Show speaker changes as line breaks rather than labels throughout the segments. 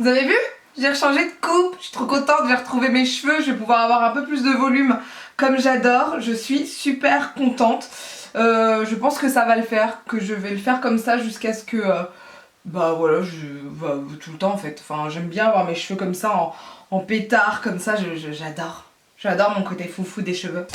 Vous avez vu? J'ai rechangé de coupe, je suis trop contente, j'ai retrouvé mes cheveux, je vais pouvoir avoir un peu plus de volume comme j'adore, je suis super contente. Je pense que ça va le faire, que je vais le faire comme ça jusqu'à ce que... bah voilà, tout le temps en fait. Enfin, j'aime bien avoir mes cheveux comme ça en pétard, comme ça, j'adore. J'adore mon côté foufou des cheveux.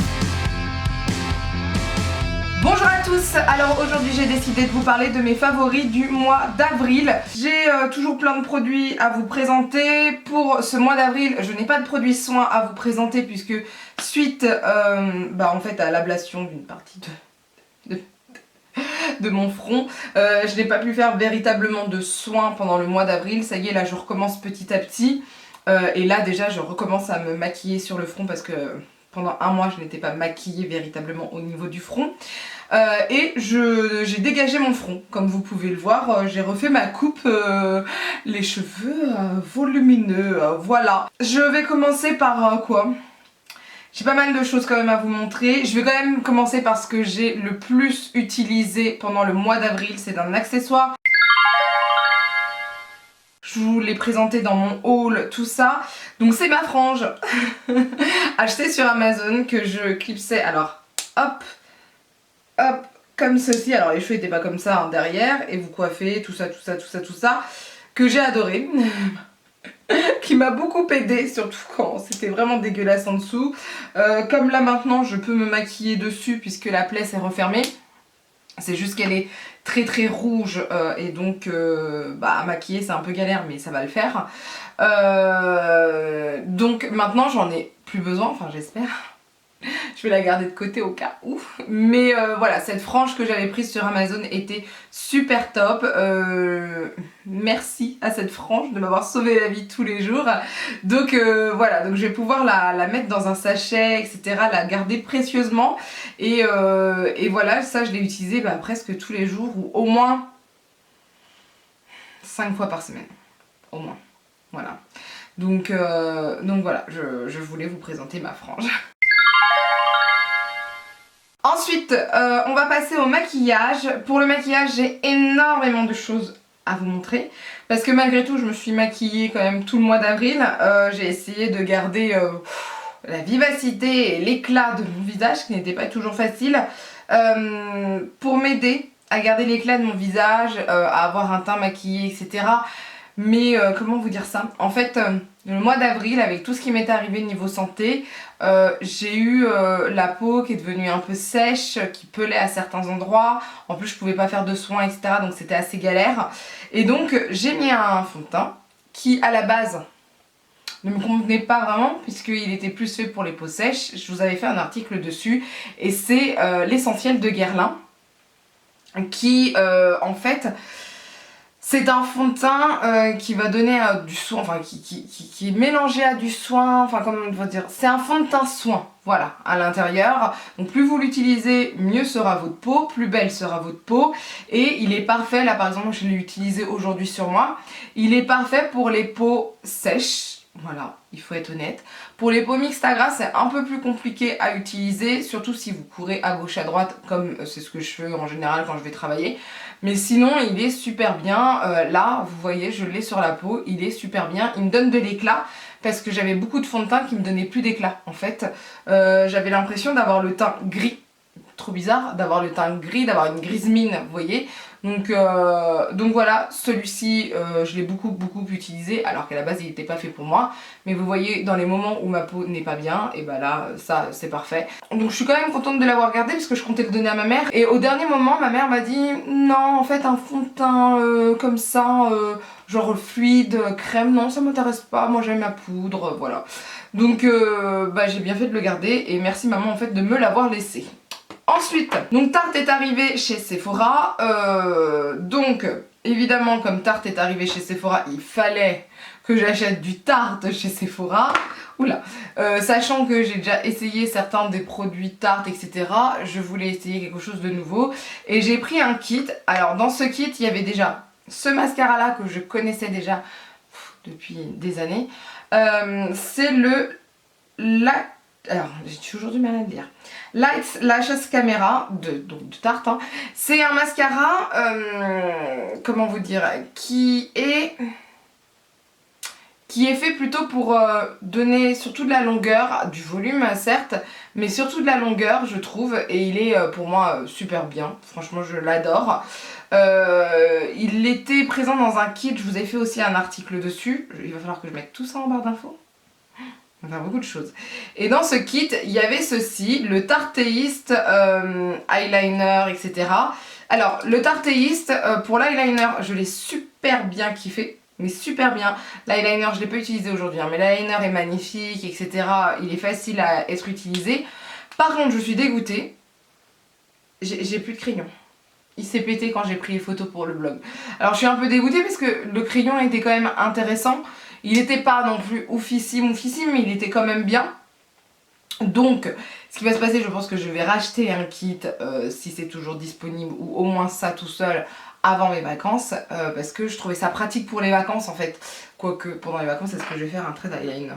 Bonjour à tous, alors aujourd'hui j'ai décidé de vous parler de mes favoris du mois d'avril. J'ai toujours plein de produits à vous présenter. Pour ce mois d'avril, je n'ai pas de produits soins à vous présenter puisque suite en fait à l'ablation d'une partie de mon front, je n'ai pas pu faire véritablement de soins pendant le mois d'avril. Ça y est, là je recommence petit à petit. Et là déjà je recommence à me maquiller sur le front parce que pendant un mois je n'étais pas maquillée véritablement au niveau du front. Et j'ai dégagé mon front, comme vous pouvez le voir, j'ai refait ma coupe, les cheveux volumineux, voilà. Je vais commencer par quoi? J'ai pas mal de choses quand même à vous montrer. Je vais quand même commencer par ce que j'ai le plus utilisé pendant le mois d'avril, c'est un accessoire. Je vous l'ai présenté dans mon haul, tout ça. Donc c'est ma frange, achetée sur Amazon, que je clipsais, alors hop, hop, comme ceci. Alors les cheveux n'étaient pas comme ça hein, derrière, et vous coiffez, tout ça, que j'ai adoré. Qui m'a beaucoup aidé, surtout quand c'était vraiment dégueulasse en dessous. Comme là maintenant je peux me maquiller dessus puisque la plaie s'est refermée. C'est juste qu'elle est très très rouge et donc maquiller c'est un peu galère mais ça va le faire. Donc maintenant j'en ai plus besoin, enfin j'espère. Je vais la garder de côté au cas où. Mais voilà, cette frange que j'avais prise sur Amazon était super top. Merci à cette frange de m'avoir sauvé la vie tous les jours. Donc voilà, donc je vais pouvoir la mettre dans un sachet, etc. La garder précieusement. Et voilà, ça je l'ai utilisé presque tous les jours ou au moins 5 fois par semaine. Au moins. Voilà. Donc voilà, je voulais vous présenter ma frange. Ensuite, on va passer au maquillage. Pour le maquillage, j'ai énormément de choses à vous montrer. Parce que malgré tout, je me suis maquillée quand même tout le mois d'avril. J'ai essayé de garder la vivacité et l'éclat de mon visage, qui n'était pas toujours facile. Pour m'aider à garder l'éclat de mon visage, à avoir un teint maquillé, etc. Mais comment vous dire ça? En fait, le mois d'avril, avec tout ce qui m'est arrivé niveau santé, j'ai eu la peau qui est devenue un peu sèche, qui pelait à certains endroits. En plus, je pouvais pas faire de soins, etc. Donc c'était assez galère. Et donc, j'ai mis un fond de teint qui, à la base, ne me convenait pas vraiment puisqu'il était plus fait pour les peaux sèches. Je vous avais fait un article dessus et c'est l'essentiel de Guerlain qui, en fait... C'est un fond de teint qui va donner du soin, enfin qui est mélangé à du soin, enfin comment on va dire, c'est un fond de teint soin, voilà, à l'intérieur. Donc plus vous l'utilisez, mieux sera votre peau, plus belle sera votre peau. Et il est parfait, là par exemple je l'ai utilisé aujourd'hui sur moi, il est parfait pour les peaux sèches. Voilà, il faut être honnête. Pour les peaux mixtes à gras, c'est un peu plus compliqué à utiliser, surtout si vous courez à gauche à droite, comme c'est ce que je fais en général quand je vais travailler. Mais sinon, il est super bien. Là, vous voyez, je l'ai sur la peau, il est super bien. Il me donne de l'éclat, parce que j'avais beaucoup de fond de teint qui me donnait plus d'éclat, en fait. J'avais l'impression d'avoir le teint gris. Trop bizarre d'avoir le teint gris, d'avoir une grise mine, vous voyez. Donc voilà, celui-ci je l'ai beaucoup utilisé alors qu'à la base il n'était pas fait pour moi. Mais vous voyez dans les moments où ma peau n'est pas bien, et bah là ça c'est parfait. Donc je suis quand même contente de l'avoir gardé parce que je comptais le donner à ma mère. Et au dernier moment ma mère m'a dit non en fait un fond de teint comme ça, genre fluide, crème, non ça m'intéresse pas, moi j'aime ma poudre, voilà. Donc j'ai bien fait de le garder et merci maman en fait de me l'avoir laissé. Ensuite, donc Tarte est arrivé chez Sephora, donc évidemment comme Tarte est arrivé chez Sephora, il fallait que j'achète du Tarte chez Sephora. Oula, sachant que j'ai déjà essayé certains des produits Tarte, etc. Je voulais essayer quelque chose de nouveau et j'ai pris un kit. Alors dans ce kit, il y avait déjà ce mascara là que je connaissais déjà depuis des années. C'est le alors j'ai toujours du mal à le dire. Light Lashes Camera de Tarte, hein. C'est un mascara, comment vous dire, qui est qui est fait plutôt pour donner surtout de la longueur, du volume certes, mais surtout de la longueur je trouve, et il est pour moi super bien, franchement je l'adore. Il était présent dans un kit, je vous ai fait aussi un article dessus, il va falloir que je mette tout ça en barre d'infos. Enfin beaucoup de choses. Et dans ce kit, il y avait ceci, le Tarteist eyeliner, etc. Alors, le Tarteist, pour l'eyeliner, je l'ai super bien kiffé. Mais super bien. L'eyeliner, je ne l'ai pas utilisé aujourd'hui, hein, mais l'eyeliner est magnifique, etc. Il est facile à être utilisé. Par contre, je suis dégoûtée. J'ai plus de crayon. Il s'est pété quand j'ai pris les photos pour le blog. Alors, je suis un peu dégoûtée parce que le crayon était quand même intéressant. Il n'était pas non plus oufissime, mais il était quand même bien. Donc, ce qui va se passer, je pense que je vais racheter un kit si c'est toujours disponible, ou au moins ça tout seul avant mes vacances, parce que je trouvais ça pratique pour les vacances en fait. Quoique pendant les vacances, est-ce que je vais faire un trait d'eyeliner?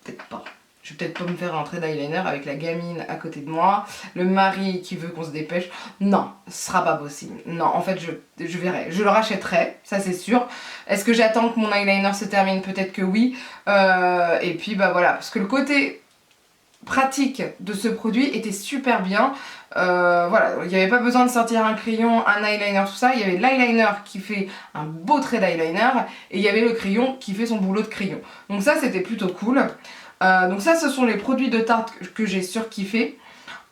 Peut-être pas. Je vais peut-être pas me faire un trait d'eyeliner avec la gamine à côté de moi, le mari qui veut qu'on se dépêche. Non, ce sera pas possible. Non, en fait, je verrai. Je le rachèterai, ça c'est sûr. Est-ce que j'attends que mon eyeliner se termine? Peut-être que oui. Et puis bah voilà, parce que le côté pratique de ce produit était super bien. Voilà, il n'y avait pas besoin de sortir un crayon, un eyeliner, tout ça. Il y avait l'eyeliner qui fait un beau trait d'eyeliner et il y avait le crayon qui fait son boulot de crayon. Donc ça, c'était plutôt cool. Donc ça, ce sont les produits de Tarte que j'ai surkiffé.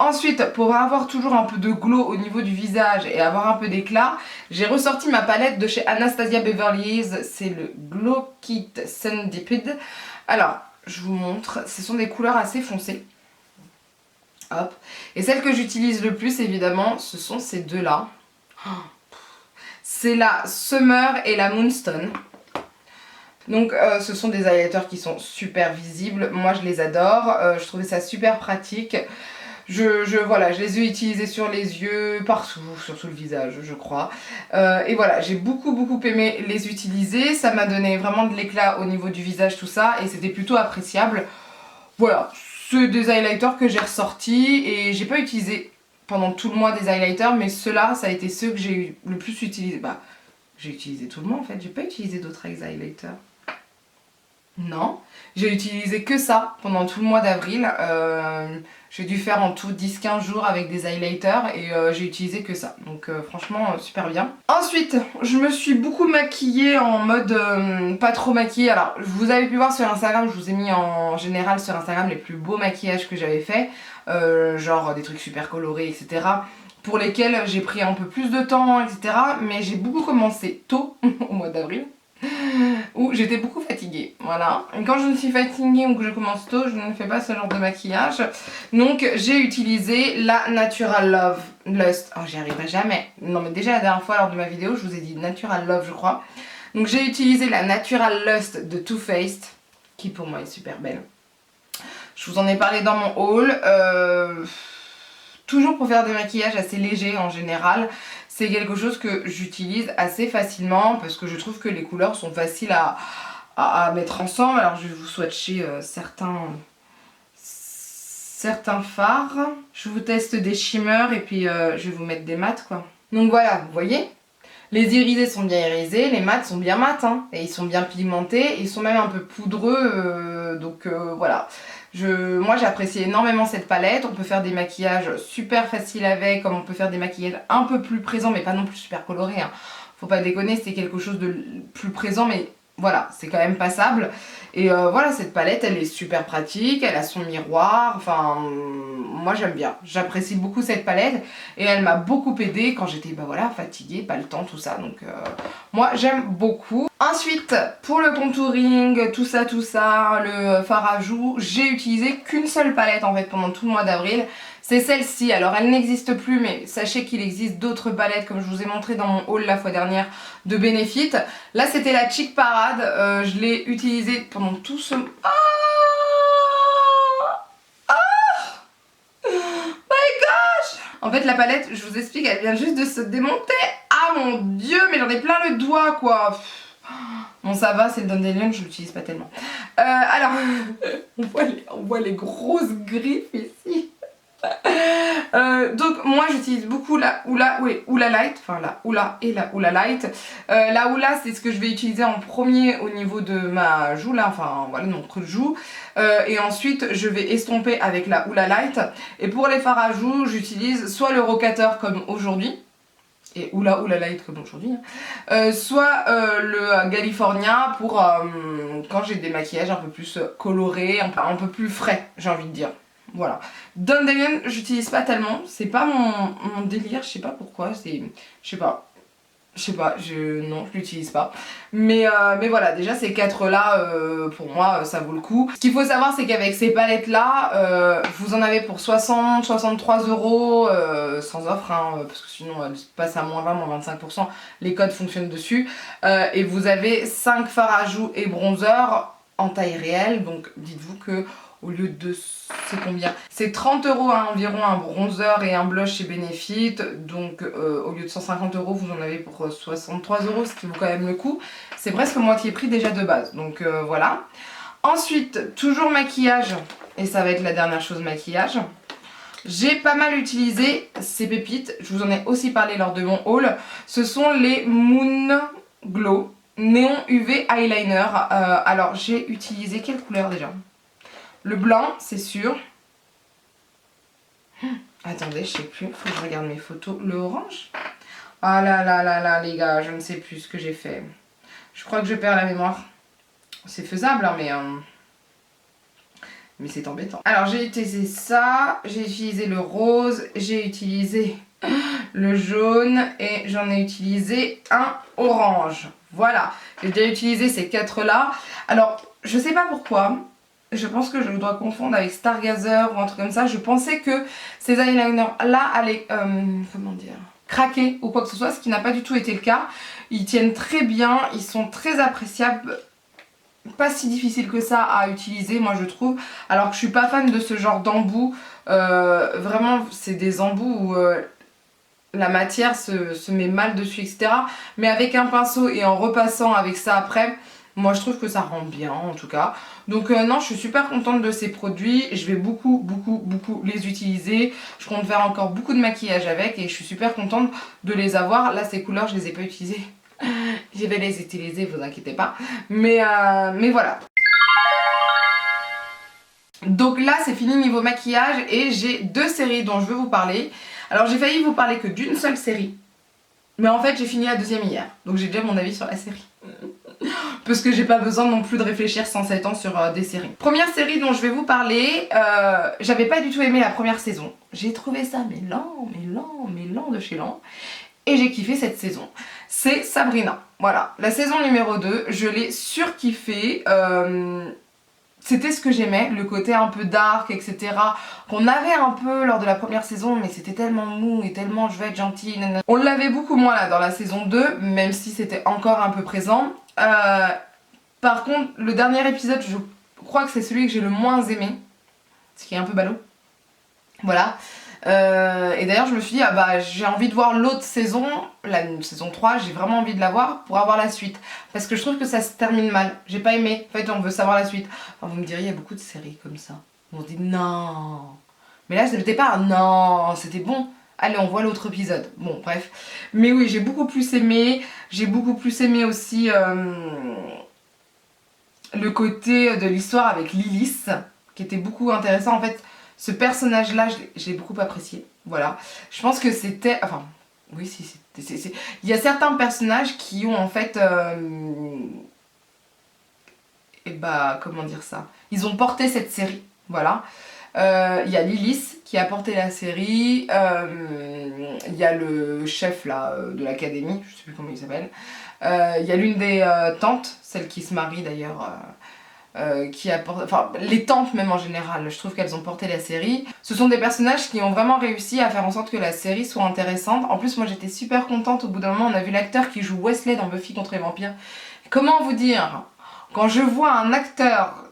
Ensuite, pour avoir toujours un peu de glow au niveau du visage et avoir un peu d'éclat, j'ai ressorti ma palette de chez Anastasia Beverly Hills. C'est le Glow Kit Sun Dipped. Alors, je vous montre, ce sont des couleurs assez foncées. Hop. Et celles que j'utilise le plus, évidemment, ce sont ces deux-là. C'est la Summer et la Moonstone. Donc ce sont des highlighters qui sont super visibles. Moi je les adore. Je trouvais ça super pratique. Voilà, je les ai utilisés sur les yeux, partout, surtout le visage je crois. Et voilà, j'ai beaucoup aimé les utiliser. Ça m'a donné vraiment de l'éclat au niveau du visage, tout ça. Et c'était plutôt appréciable. Voilà, c'est des highlighters que j'ai ressortis. Et j'ai pas utilisé pendant tout le mois des highlighters. Mais ceux-là, ça a été ceux que j'ai le plus utilisé. Bah, j'ai utilisé tout le mois en fait. J'ai pas utilisé d'autres highlighters. Non, j'ai utilisé que ça pendant tout le mois d'avril. J'ai dû faire en tout 10-15 jours avec des highlighters et j'ai utilisé que ça. Donc franchement super bien. Ensuite, je me suis beaucoup maquillée en mode pas trop maquillée. Alors vous avez pu voir sur Instagram, je vous ai mis en général sur Instagram les plus beaux maquillages que j'avais fait. Genre des trucs super colorés, etc. Pour lesquels j'ai pris un peu plus de temps, etc. Mais j'ai beaucoup commencé tôt au mois d'avril. Où j'étais beaucoup fatiguée, voilà. Et quand je ne suis fatiguée ou que je commence tôt, je ne fais pas ce genre de maquillage. Donc j'ai utilisé la Natural Love Lust. Oh, j'y arriverai jamais. Non mais déjà la dernière fois lors de ma vidéo, je vous ai dit Natural Love je crois. Donc j'ai utilisé la Natural Lust de Too Faced, qui pour moi est super belle. Je vous en ai parlé dans mon haul. Toujours pour faire des maquillages assez légers en général. C'est quelque chose que j'utilise assez facilement parce que je trouve que les couleurs sont faciles à mettre ensemble. Alors je vais vous swatcher certains fards. Je vous teste des shimmers et puis je vais vous mettre des mats quoi. Donc voilà, vous voyez, les irisés sont bien irisés, les mats sont bien mats hein, et ils sont bien pigmentés, ils sont même un peu poudreux donc voilà. Moi j'apprécie énormément cette palette, on peut faire des maquillages super faciles avec, comme on peut faire des maquillages un peu plus présents mais pas non plus super colorés hein. Faut pas déconner, c'est quelque chose de plus présent mais voilà, c'est quand même passable. Et voilà, cette palette elle est super pratique, elle a son miroir, enfin moi j'aime bien, j'apprécie beaucoup cette palette et elle m'a beaucoup aidée quand j'étais bah voilà, fatiguée, pas le temps, tout ça, donc moi j'aime beaucoup. Ensuite pour le contouring, tout ça, le fard à joues, j'ai utilisé qu'une seule palette en fait pendant tout le mois d'avril. C'est celle-ci, alors elle n'existe plus mais sachez qu'il existe d'autres palettes comme je vous ai montré dans mon haul la fois dernière de Benefit. Là c'était la Cheek Parade, je l'ai utilisée pendant tout ce... En fait la palette, je vous explique, elle vient juste de se démonter. Ah mon dieu, mais j'en ai plein le doigt quoi. Bon ça va, c'est le Dandelion, je l'utilise pas tellement. Alors, on voit les grosses griffes ici. Donc moi j'utilise beaucoup la Hoola Light, enfin la Hoola et la Hoola Light. La Hoola c'est ce que je vais utiliser en premier au niveau de ma joue là, enfin voilà mon creux de joue. Et ensuite je vais estomper avec la Hoola Light. Et pour les fards à joues j'utilise soit le rocateur comme aujourd'hui, et Hoola Light comme aujourd'hui, soit le California pour quand j'ai des maquillages un peu plus colorés, un peu plus frais j'ai envie de dire. Voilà. Dandelion, j'utilise pas tellement, c'est pas mon délire, je sais pas pourquoi, non, je l'utilise pas. Mais voilà, déjà ces quatre là, pour moi, ça vaut le coup. Ce qu'il faut savoir, c'est qu'avec ces palettes là, vous en avez pour 60-63 euros sans offre, hein, parce que sinon elles passent à moins 20, moins 25%, les codes fonctionnent dessus. Et vous avez 5 fards à joues et bronzer en taille réelle, donc dites-vous que au lieu de... c'est combien? C'est 30 euros environ un bronzer et un blush chez Benefit. Donc au lieu de 150 euros, vous en avez pour 63 euros, ce qui vaut quand même le coup. C'est presque moitié prix déjà de base. Donc voilà. Ensuite, toujours maquillage. Et ça va être la dernière chose, maquillage. J'ai pas mal utilisé ces pépites. Je vous en ai aussi parlé lors de mon haul. Ce sont les Moon Glow Néon UV Eyeliner. Alors j'ai utilisé quelle couleur déjà? Le blanc, c'est sûr. Attendez, je sais plus. Faut que je regarde mes photos. Le orange? Ah là là là là, les gars, je ne sais plus ce que j'ai fait. Je crois que je perds la mémoire. C'est faisable, hein, mais c'est embêtant. Alors, j'ai utilisé ça. J'ai utilisé le rose. J'ai utilisé le jaune. Et j'en ai utilisé un orange. Voilà. J'ai déjà utilisé ces quatre-là. Alors, je sais pas pourquoi. Je pense que je dois confondre avec Stargazer ou un truc comme ça. Je pensais que ces eyeliners là allaient, comment dire, craquer ou quoi que ce soit, ce qui n'a pas du tout été le cas. Ils tiennent très bien, ils sont très appréciables. Pas si difficile que ça à utiliser, moi je trouve. Alors que je suis pas fan de ce genre d'embout. Vraiment, c'est des embouts où la matière se met mal dessus, etc. Mais avec un pinceau et en repassant avec ça après, moi je trouve que ça rend bien en tout cas. Donc non, je suis super contente de ces produits. Je vais beaucoup les utiliser. Je compte faire encore beaucoup de maquillage avec et je suis super contente de les avoir. Là ces couleurs je les ai pas utilisées. Je vais les utiliser, vous inquiétez pas. Mais voilà. Donc là c'est fini niveau maquillage et j'ai deux séries dont je veux vous parler. Alors j'ai failli vous parler que d'une seule série. Mais en fait j'ai fini la deuxième hier. Donc j'ai déjà mon avis sur la série. Parce que j'ai pas besoin non plus de réfléchir 107 ans sur des séries. Première série dont je vais vous parler, j'avais pas du tout aimé la première saison. J'ai trouvé ça mais lent de chez lent. Et j'ai kiffé cette saison. C'est Sabrina. Voilà, la saison numéro 2, je l'ai surkiffée. C'était ce que j'aimais, le côté un peu dark, etc. Qu'on avait un peu lors de la première saison, mais c'était tellement mou et tellement je vais être gentille. Nanana. On l'avait beaucoup moins là dans la saison 2, même si c'était encore un peu présent. Par contre, le dernier épisode, je crois que c'est celui que j'ai le moins aimé. Ce qui est un peu ballot. Voilà. Et d'ailleurs je me suis dit ah bah j'ai envie de voir l'autre saison, la saison 3, j'ai vraiment envie de la voir pour avoir la suite. Parce que je trouve que ça se termine mal, j'ai pas aimé, en fait on veut savoir la suite. Enfin, vous me diriez il y a beaucoup de séries comme ça, on se dit non. Mais là c'était pas non, c'était bon, allez on voit l'autre épisode. Bon bref, mais oui j'ai beaucoup plus aimé, aussi le côté de l'histoire avec Lilith, qui était beaucoup intéressant en fait. Ce personnage-là, je l'ai beaucoup apprécié. Voilà. Je pense que c'était... Enfin, oui, si, il y a certains personnages qui ont en fait... et bah, comment dire ça? Ils ont porté cette série. Voilà. Il y a Lilith qui a porté la série. Il y a le chef là de l'académie, je sais plus comment il s'appelle. Il y a l'une des tantes, celle qui se marie d'ailleurs... qui apportent, enfin les tantes même en général, je trouve qu'elles ont porté la série. Ce sont des personnages qui ont vraiment réussi à faire en sorte que la série soit intéressante. En plus moi j'étais super contente, au bout d'un moment on a vu l'acteur qui joue Wesley dans Buffy contre les vampires. Comment vous dire, quand je vois un acteur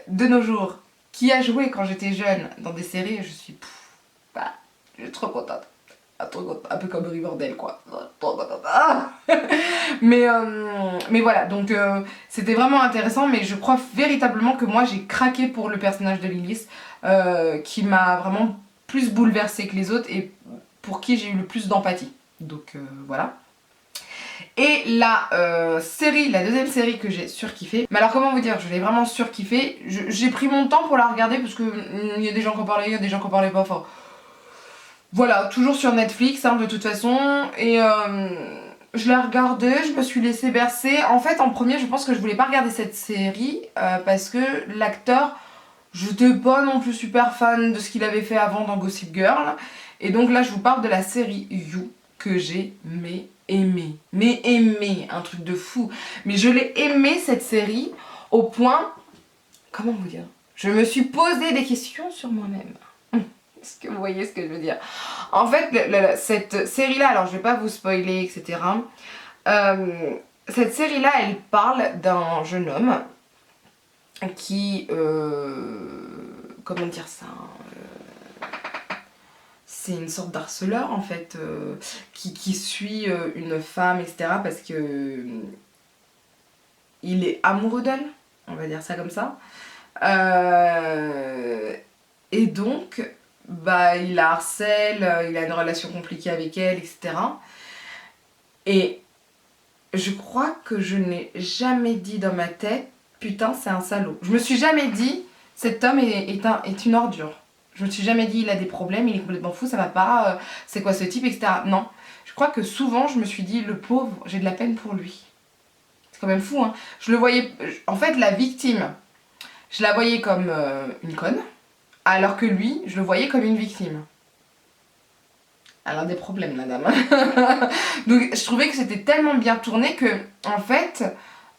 de nos jours qui a joué quand j'étais jeune dans des séries, je suis trop contente. un truc un peu comme Riverdale quoi. mais voilà, donc c'était vraiment intéressant, mais je crois véritablement que moi j'ai craqué pour le personnage de Lilith, qui m'a vraiment plus bouleversée que les autres et pour qui j'ai eu le plus d'empathie. Donc voilà. Et la série, la deuxième série que j'ai surkiffé, mais alors comment vous dire, je l'ai vraiment surkiffé, j'ai pris mon temps pour la regarder parce que il y a des gens qui en parlaient, il y a des gens qui en parlaient pas, enfin voilà, toujours sur Netflix hein, de toute façon, et je l'ai regardée, je me suis laissée bercer. En fait en premier je pense que je voulais pas regarder cette série parce que l'acteur, j'étais pas non plus super fan de ce qu'il avait fait avant dans Gossip Girl, et donc là je vous parle de la série You que j'ai aimé, un truc de fou. Mais je l'ai aimé cette série au point, comment vous dire, je me suis posé des questions sur moi-même. Est-ce que vous voyez ce que je veux dire? En fait, cette série-là, alors je vais pas vous spoiler, etc. Cette série-là, elle parle d'un jeune homme qui, comment dire ça, c'est une sorte d'harceleur en fait, qui suit une femme, etc. parce que il est amoureux d'elle, on va dire ça comme ça. Et donc, bah, il la harcèle, il a une relation compliquée avec elle, etc. Et je crois que je n'ai jamais dit dans ma tête, putain, c'est un salaud. Je me suis jamais dit, cet homme est une ordure. Je me suis jamais dit, il a des problèmes, il est complètement fou, ça va pas, c'est quoi ce type, etc. Non. Je crois que souvent, je me suis dit, le pauvre, j'ai de la peine pour lui. C'est quand même fou, hein. Je le voyais, en fait, la victime, je la voyais comme une conne, alors que lui, je le voyais comme une victime. Elle a des problèmes, la dame. Donc, je trouvais que c'était tellement bien tourné que, en fait,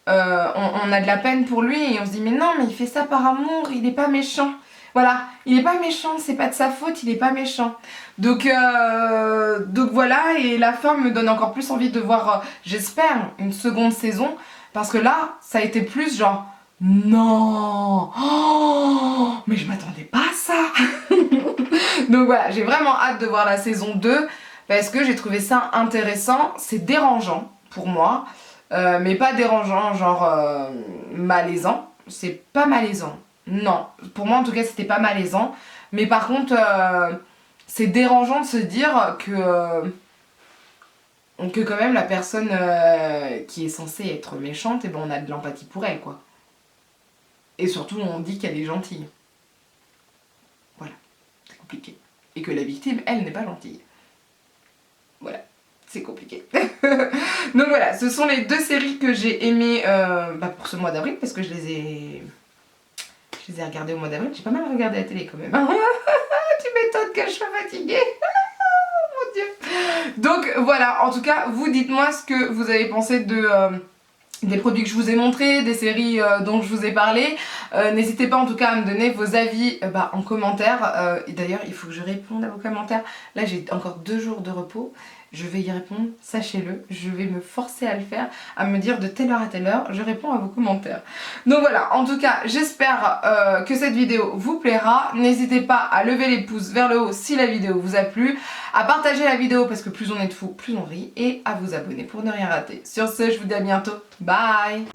on a de la peine pour lui et on se dit, mais non, mais il fait ça par amour, il est pas méchant. Voilà, il est pas méchant, c'est pas de sa faute, il est pas méchant. Donc voilà, et la fin me donne encore plus envie de voir, j'espère, une seconde saison. Parce que là, ça a été plus genre, non, oh, mais je m'attendais pas à ça. Donc voilà, j'ai vraiment hâte de voir la saison 2 parce que j'ai trouvé ça intéressant. C'est dérangeant pour moi, mais pas dérangeant, genre malaisant. C'est pas malaisant. Non, pour moi en tout cas c'était pas malaisant, mais par contre c'est dérangeant de se dire que quand même la personne qui est censée être méchante, et ben on a de l'empathie pour elle quoi. Et surtout on dit qu'elle est gentille. Voilà, c'est compliqué. Et que la victime, elle n'est pas gentille. Voilà, c'est compliqué. Donc voilà, ce sont les deux séries que j'ai aimées pour ce mois d'avril, parce que je les ai regardées au mois d'avril. J'ai pas mal regardé la télé quand même. Tu m'étonnes que je sois fatiguée. Mon Dieu. Donc voilà, en tout cas, vous dites-moi ce que vous avez pensé des produits que je vous ai montrés, des séries dont je vous ai parlé. N'hésitez pas en tout cas à me donner vos avis en commentaire. Et d'ailleurs, il faut que je réponde à vos commentaires. Là, j'ai encore 2 jours de repos. Je vais y répondre, sachez-le. Je vais me forcer à le faire, à me dire de telle heure à telle heure, je réponds à vos commentaires. Donc voilà, en tout cas, j'espère que cette vidéo vous plaira. N'hésitez pas à lever les pouces vers le haut si la vidéo vous a plu, à partager la vidéo parce que plus on est de fous, plus on rit, et à vous abonner pour ne rien rater. Sur ce, je vous dis à bientôt. Bye!